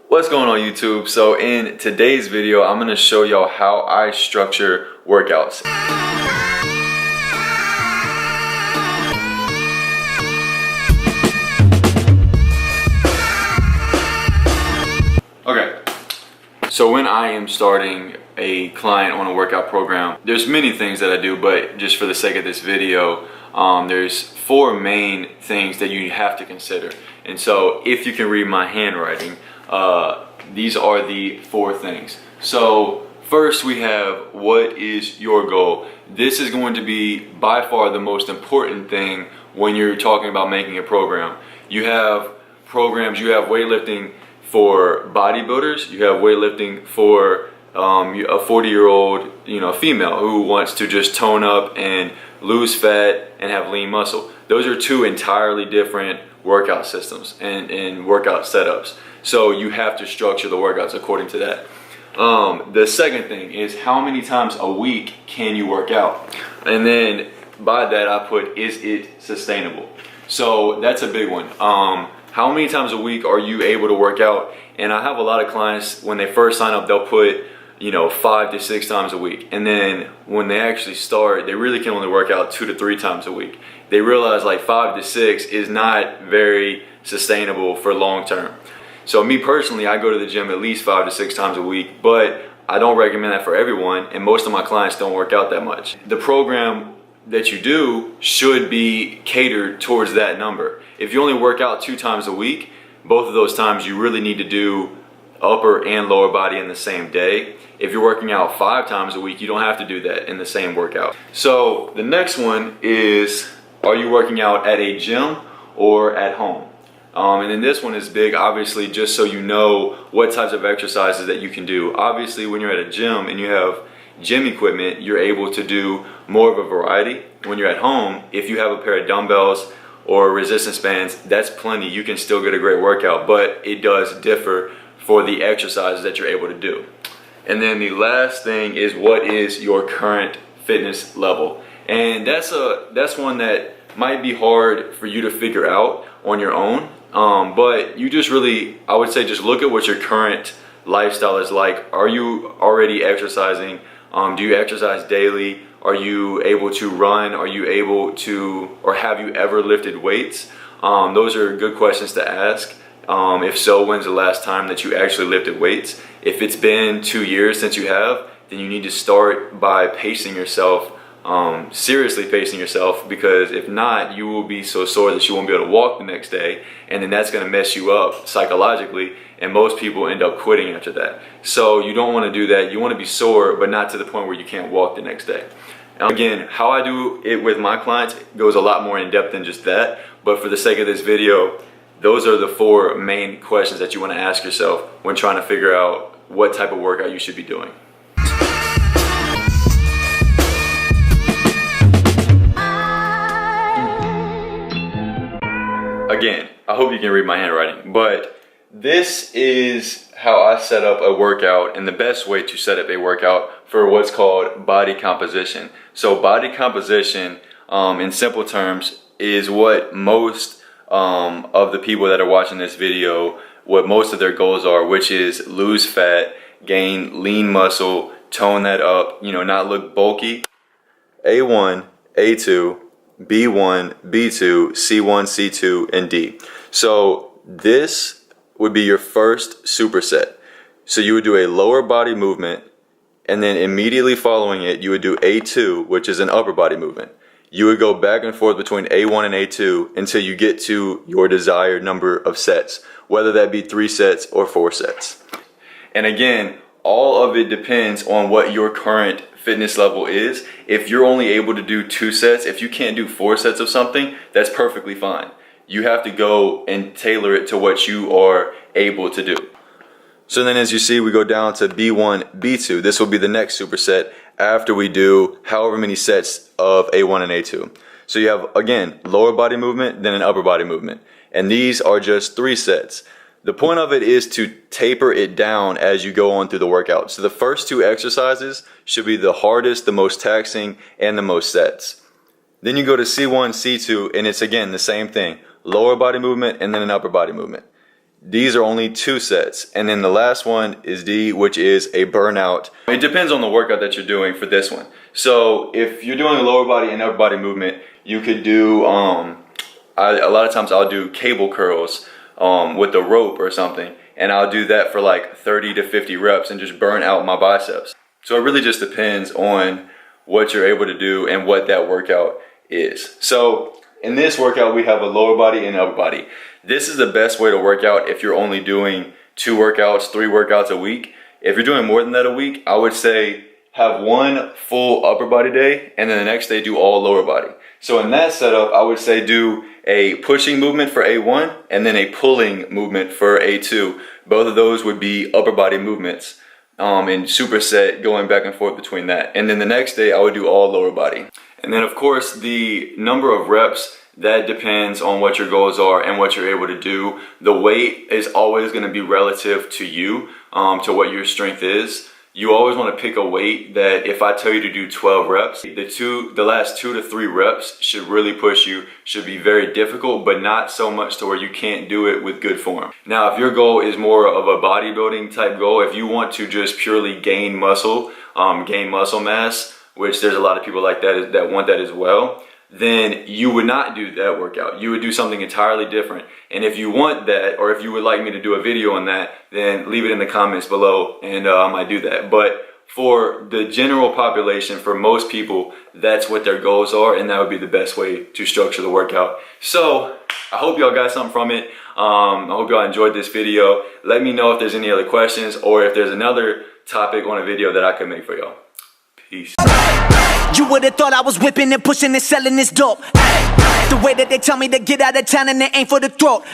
What's going on YouTube? So in today's video, I'm going to show y'all how I structure workouts. Okay, so when I am starting a client on a workout program, there's many things that I do, but just for the sake of this video, there's 4 main things that you have to consider. And so if you can read my handwriting, these are the 4 things. So first we have, what is your goal? This is going to be by far the most important thing when you're talking about making a program. You have programs, you have weightlifting for bodybuilders, you have weightlifting for a 40-year-old female who wants to just tone up and lose fat and have lean muscle. Those are 2 entirely different workout systems and workout setups. So you have to structure the workouts according to that. The second thing is, how many times a week can you work out? And then by that I put, is it sustainable? So that's a big one. How many times a week are you able to work out? And I have a lot of clients, when they first sign up, they'll put 5 to 6 times a week. And then when they actually start, they really can only work out 2 to 3 times a week. They realize like 5 to 6 is not very sustainable for long term. So me personally, I go to the gym at least 5 to 6 times a week, but I don't recommend that for everyone, and most of my clients don't work out that much. The program that you do should be catered towards that number. If you only work out 2 times a week, both of those times you really need to do upper and lower body in the same day. If you're working out 5 times a week, you don't have to do that in the same workout. So the next one is, are you working out at a gym or at home? And then this one is big, obviously, just so you know what types of exercises that you can do. Obviously, when you're at a gym and you have gym equipment, you're able to do more of a variety. When you're at home, if you have a pair of dumbbells or resistance bands, that's plenty. You can still get a great workout, but it does differ for the exercises that you're able to do. And then the last thing is, what is your current fitness level? And that's one that might be hard for you to figure out on your own. But you just really, I would say, just look at what your current lifestyle is like. Are you already exercising? Do you exercise daily? Are you able to run? Are you able to, or have you ever lifted weights? Those are good questions to ask. If so, when's the last time that you actually lifted weights? If it's been 2 years since you have, then you need to start by pacing yourself, seriously pacing yourself, because if not, you will be so sore that you won't be able to walk the next day, and then that's going to mess you up psychologically, and most people end up quitting after that. So you don't want to do that. You want to be sore, but not to the point where you can't walk the next day. Again, how I do it with my clients goes a lot more in depth than just that, but for the sake of this video, those are the 4 main questions that you want to ask yourself when trying to figure out what type of workout you should be doing. Again, I hope you can read my handwriting, but this is how I set up a workout, and the best way to set up a workout for what's called body composition. So body composition, in simple terms, is what most of the people that are watching this video, what most of their goals are, which is lose fat, gain lean muscle, tone that up, not look bulky. A1, A2, B1, B2, C1, C2, and D. So this would be your first superset. So you would do a lower body movement, and then immediately following it, you would do A2, which is an upper body movement. You would go back and forth between A1 and A2 until you get to your desired number of sets, whether that be 3 sets or 4 sets. And again, all of it depends on what your current fitness level is. If you're only able to do 2 sets, if you can't do 4 sets of something, that's perfectly fine. You have to go and tailor it to what you are able to do. So then, as you see, we go down to B1, B2. This will be the next superset after we do however many sets of A1 and A2. So you have, again, lower body movement, then an upper body movement. And these are just 3 sets. The point of it is to taper it down as you go on through the workout. So the first 2 exercises should be the hardest, the most taxing, and the most sets. Then you go to C1, C2, and it's again the same thing. Lower body movement and then an upper body movement. These are only 2 sets. And then the last one is D, which is a burnout. It depends on the workout that you're doing for this one. So if you're doing a lower body and upper body movement, you could do, a lot of times I'll do cable curls with a rope or something. And I'll do that for like 30 to 50 reps and just burn out my biceps. So it really just depends on what you're able to do and what that workout is. So in this workout, we have a lower body and upper body. This is the best way to work out if you're only doing 2 workouts, 3 workouts a week. If you're doing more than that a week, I would say have 1 full upper body day and then the next day do all lower body. So in that setup, I would say do a pushing movement for A1 and then a pulling movement for A2. Both of those would be upper body movements and superset going back and forth between that. And then the next day I would do all lower body. And then of course the number of reps, that depends on what your goals are and what you're able to do. The weight is always going to be relative to you, to what your strength is. You always want to pick a weight that if I tell you to do 12 reps, the last 2 to 3 reps should really push you, should be very difficult, but not so much to where you can't do it with good form. Now, if your goal is more of a bodybuilding type goal, if you want to just purely gain muscle mass, which there's a lot of people like that want that as well, then you would not do that workout. You would do something entirely different. And if you want that, or if you would like me to do a video on that, then leave it in the comments below and I might do that. But for the general population, for most people, that's what their goals are, and that would be the best way to structure the workout. So I hope y'all got something from it. I hope y'all enjoyed this video. Let me know if there's any other questions or if there's another topic on a video that I could make for y'all. Peace. You would've thought I was whipping and pushing and selling this dope. The way that they tell me to get out of town and they aim for the throat.